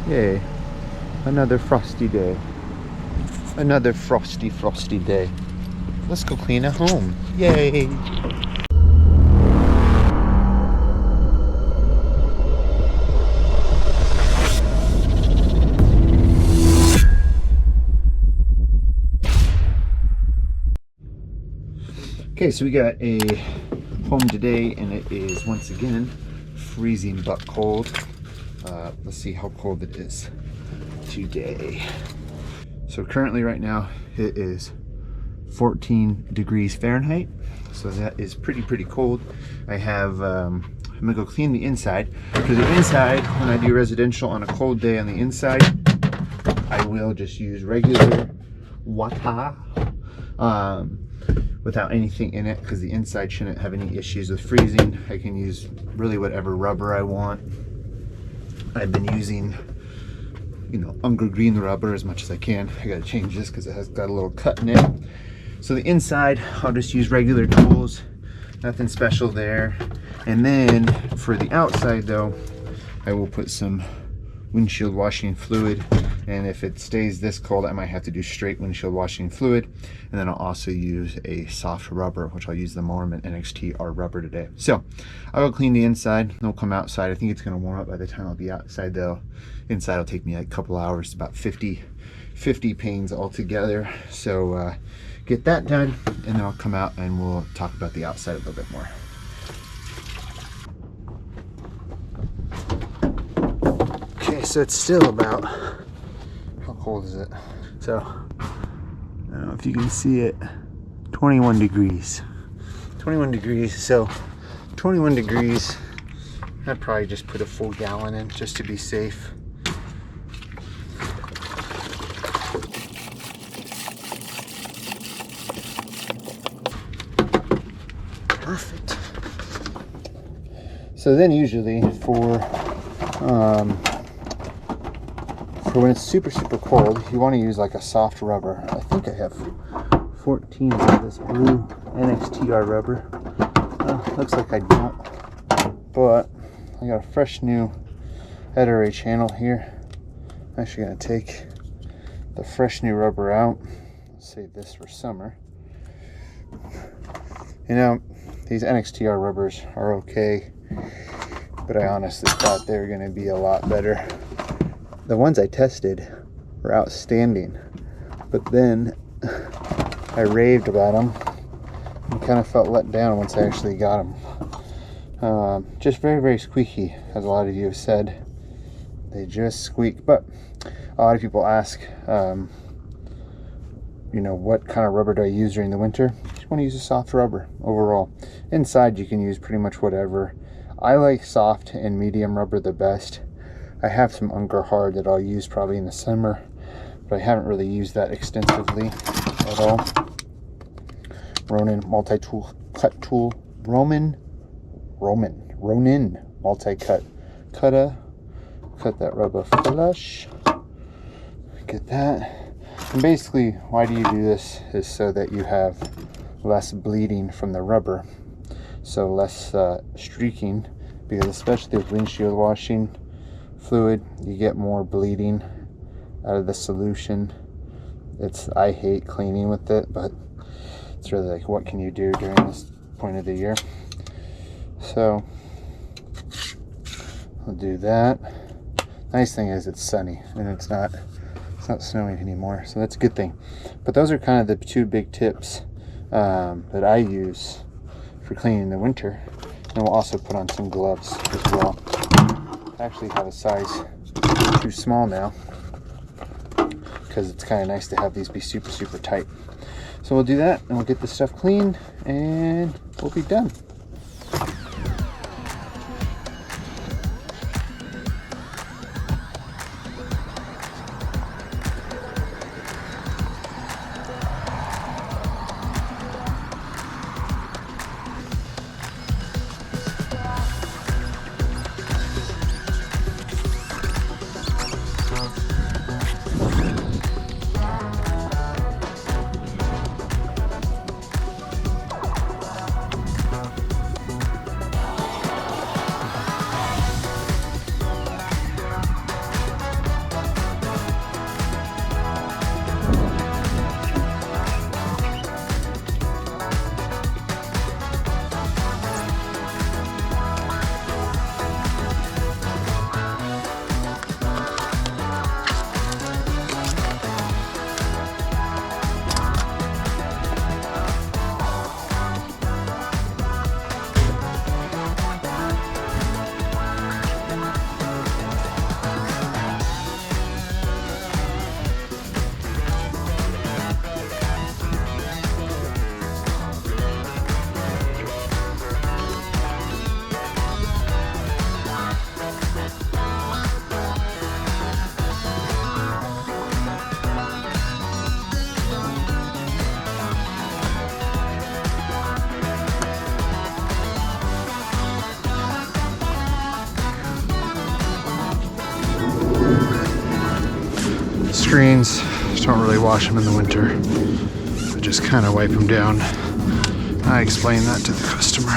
Yay. Another frosty day. Another frosty day. Let's go clean at home. Yay! Okay, so we got a home today, and it is once again freezing but cold. Let's see how cold it is today. So currently right now it is 14 degrees Fahrenheit, so that is pretty cold. I have I'm gonna go clean the inside, because the inside, when I do residential on a cold day on the inside, I will just use regular water without anything in it, because the inside shouldn't have any issues with freezing. I can use really whatever rubber I want. I've been using, you know, Unger Green rubber as much as I can. I gotta change this because it has got a little cut in it. So the inside, I'll just use regular tools, nothing special there. And then for the outside though, I will put some windshield washing fluid, and if it stays this cold I might have to do straight windshield washing fluid. And then I'll also use a soft rubber, which I'll use the Mormon NXT-R rubber today. So I'll go clean the inside, then we'll come outside. I think it's going to warm up by the time I'll be outside though. Inside will take me like a couple hours, about 50 panes altogether. So get that done, and then I'll come out and we'll talk about the outside a little bit more. Okay, so it's still about, how cold is it? So, I don't know if you can see it, 21 degrees. 21 degrees, so 21 degrees, I'd probably just put a full gallon in just to be safe. Perfect. So then usually for when it's super cold, you want to use like a soft rubber. I think I have 14 of this blue NXT-R rubber. Looks like I don't, but I got a fresh new Ettore channel here. I'm actually going to take the fresh new rubber out. Save this for summer. You know, these NXT-R rubbers are okay, but I honestly thought they were going to be a lot better. The ones I tested were outstanding, but then I raved about them and kind of felt let down once I actually got them. Just very squeaky, as a lot of you have said. They just squeak. But a lot of people ask, you know, what kind of rubber do I use during the winter? You just want to use a soft rubber overall. Inside you can use pretty much whatever. I like soft and medium rubber the best. I have some Unger Hard that I'll use probably in the summer, but I haven't really used that extensively at all. Ronin multi-tool cut tool. Ronin multi-cut. Cut that rubber flush. Get that. And basically, why do you do this is so that you have less bleeding from the rubber, so less streaking, because especially with windshield washing fluid, you get more bleeding out of the solution. I hate cleaning with it, but it's really like, what can you do during this point of the year? So I'll do that. Nice thing is it's sunny and it's not snowing anymore, so that's a good thing. But those are kind of the two big tips that I use for cleaning in the winter. And we'll also put on some gloves as well. I actually have a size too small now, because it's kind of nice to have these be super tight. So we'll do that, and we'll get this stuff cleaned, and we'll be done. screens, don't really wash them in the winter. I just kind of wipe them down. I explain that to the customer.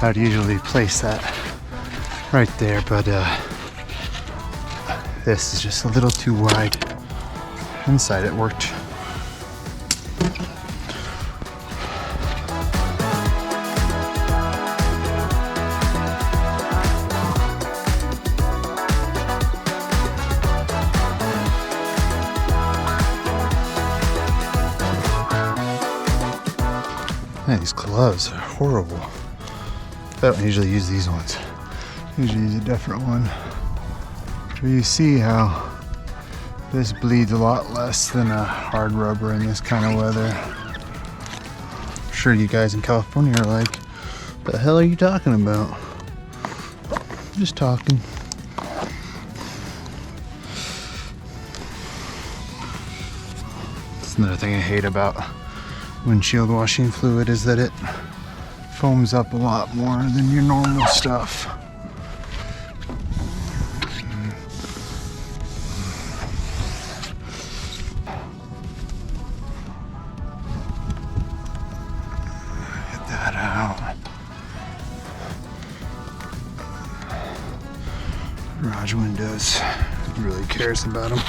I'd usually place that right there, but this is just a little too wide. Inside it worked. Man, these gloves are horrible. I don't usually use these ones. I usually use a different one. But you see how this bleeds a lot less than a hard rubber in this kind of weather. I'm sure you guys in California are like, what the hell are you talking about? Just talking. That's another thing I hate about windshield washing fluid is that it foams up a lot more than your normal stuff. Get that out. Garage windows. Who really cares about them?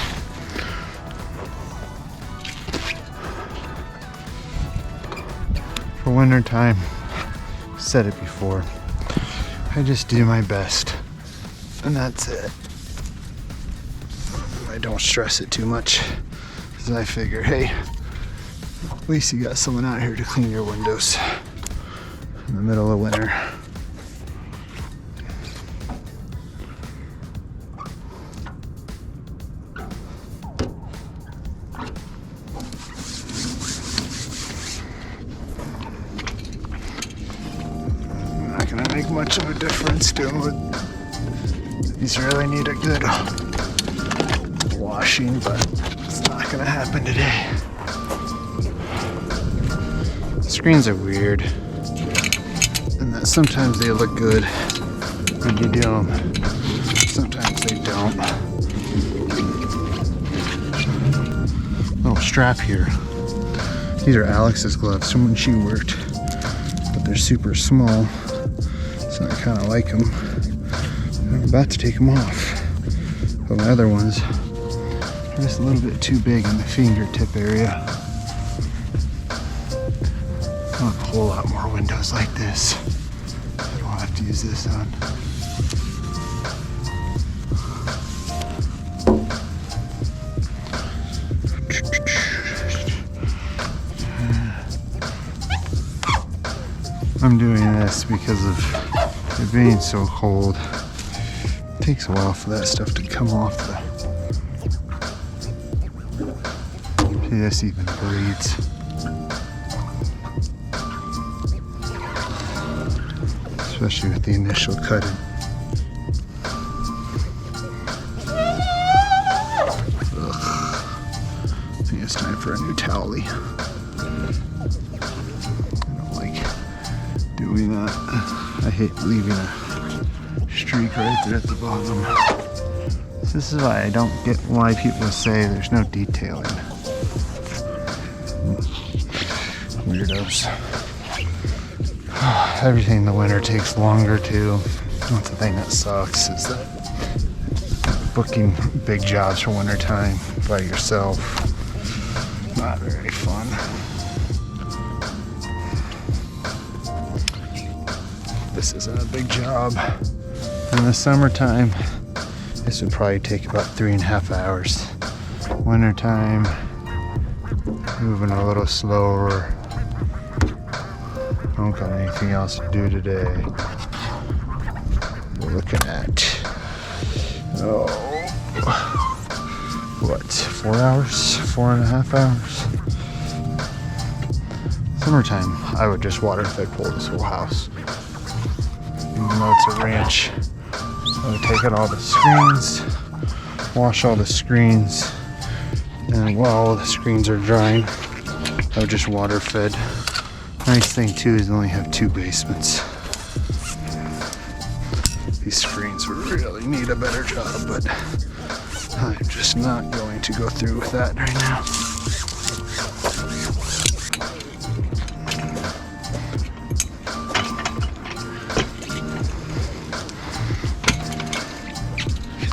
For winter time, said it before, I just do my best and that's it. I don't stress it too much because I figure, hey, at least you got someone out here to clean your windows in the middle of winter. Gonna make much of a difference doing it. These really need a good washing, but it's not gonna happen today. Screens are weird, and that sometimes they look good when you do them. Sometimes they don't. Little strap here. These are Alex's gloves from when she worked, but they're super small. So I kind of like them. I'm about to take them off. But my other ones are just a little bit too big in the fingertip area. I want a whole lot more windows like this. I don't have to use this on. I'm doing this because of it being so cold. It takes a while for that stuff to come off the... See, this even bleeds. Especially with the initial cutting. Ugh. I think it's time for a new towelie. Doing that. I hate leaving a streak right there at the bottom. So this is why I don't get why people say there's no detailing. Weirdos. Everything in the winter takes longer too. That's the thing that sucks is that booking big jobs for winter time by yourself. Not very fun. This isn't a big job. In the summertime, this would probably take about 3.5 hours. Wintertime, moving a little slower. I don't got anything else to do today. We're looking at, what, 4 hours? 4.5 hours? Summertime, I would just water fed pull this whole house. Even though it's a ranch, I would take out all the screens, wash all the screens, and while the screens are drying, I'll just water fed. Nice thing too is they only have 2 basements. These screens really need a better job, but I'm just not going to go through with that right now.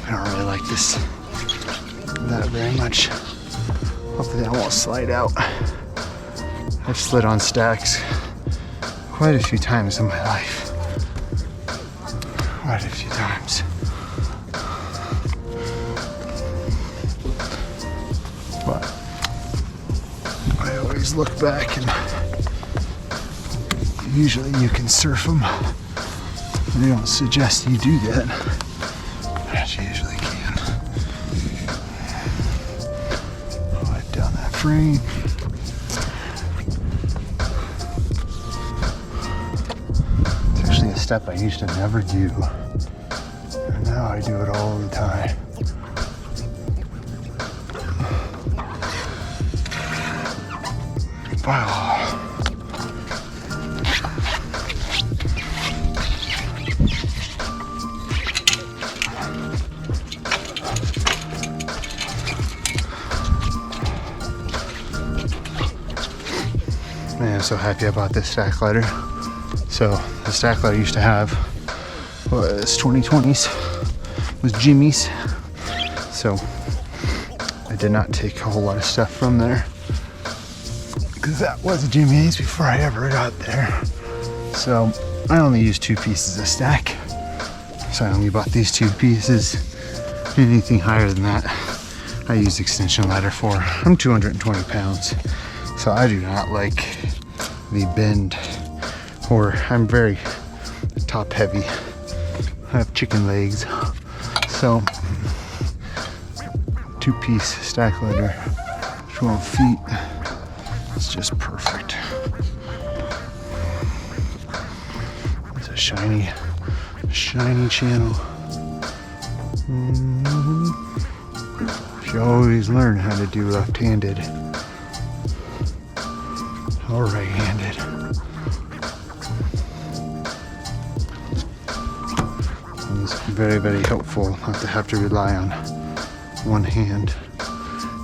I don't really like this that very much. Hopefully I won't slide out. I've slid on stacks quite a few times in my life. Quite a few times. But I always look back and usually you can surf them. They don't suggest you do that, but you usually can. Slide down that frame. It's actually a step I used to never do, and now I do it all the time. Wow. Man, I'm so happy I bought this stack ladder. So the stack ladder I used to have was 2020s, was Jimmy's. So I did not take a whole lot of stuff from there, because that was Jimmy's before I ever got there. So I only used 2 pieces of stack. So I only bought these 2 pieces. Anything higher than that, I use extension ladder for. I'm 220 pounds, so I do not like the bend, or I'm very top heavy. I have chicken legs, so 2-piece stack ladder, 12 feet. It's just perfect. It's a shiny channel. You always learn how to do left-handed or right-handed. It's very, very helpful not to have to rely on one hand.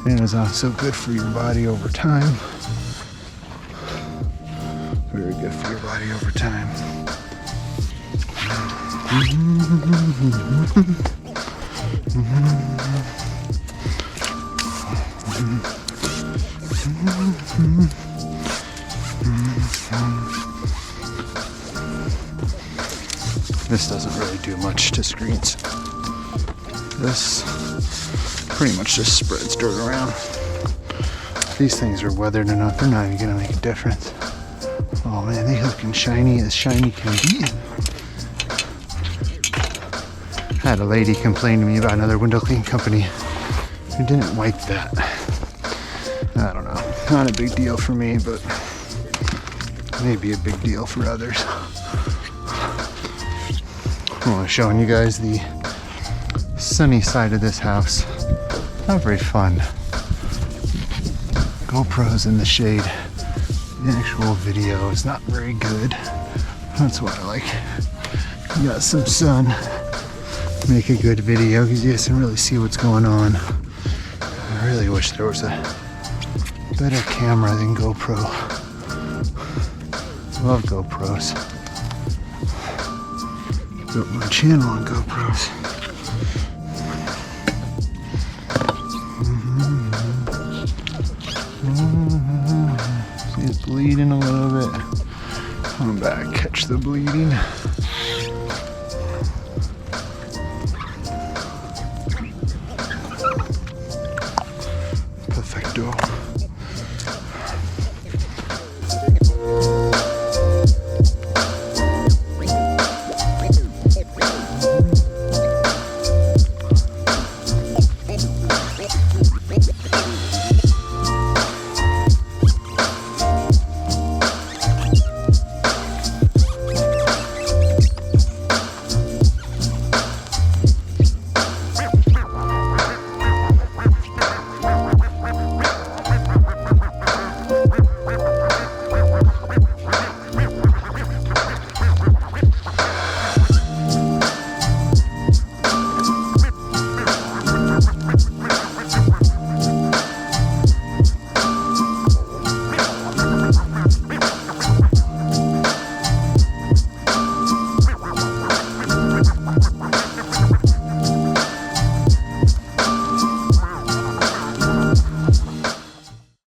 And it's also good for your body over time. Very good for your body over time. This doesn't really do much to screens. This pretty much just spreads dirt around. These things are weathered enough, they're not even gonna make a difference. Oh man, they looking shiny as shiny can be. I had a lady complain to me about another window cleaning company who didn't wipe that. I don't know, not a big deal for me, but maybe a big deal for others. I'm showing you guys the sunny side of this house. Not very fun. GoPro's in the shade. The actual video is not very good. That's what I like. You got some sun. Make a good video because you guys can really see what's going on. I really wish there was a better camera than GoPro. Love GoPros. Built my channel on GoPros. See, it's bleeding a little bit. Come back, catch the bleeding.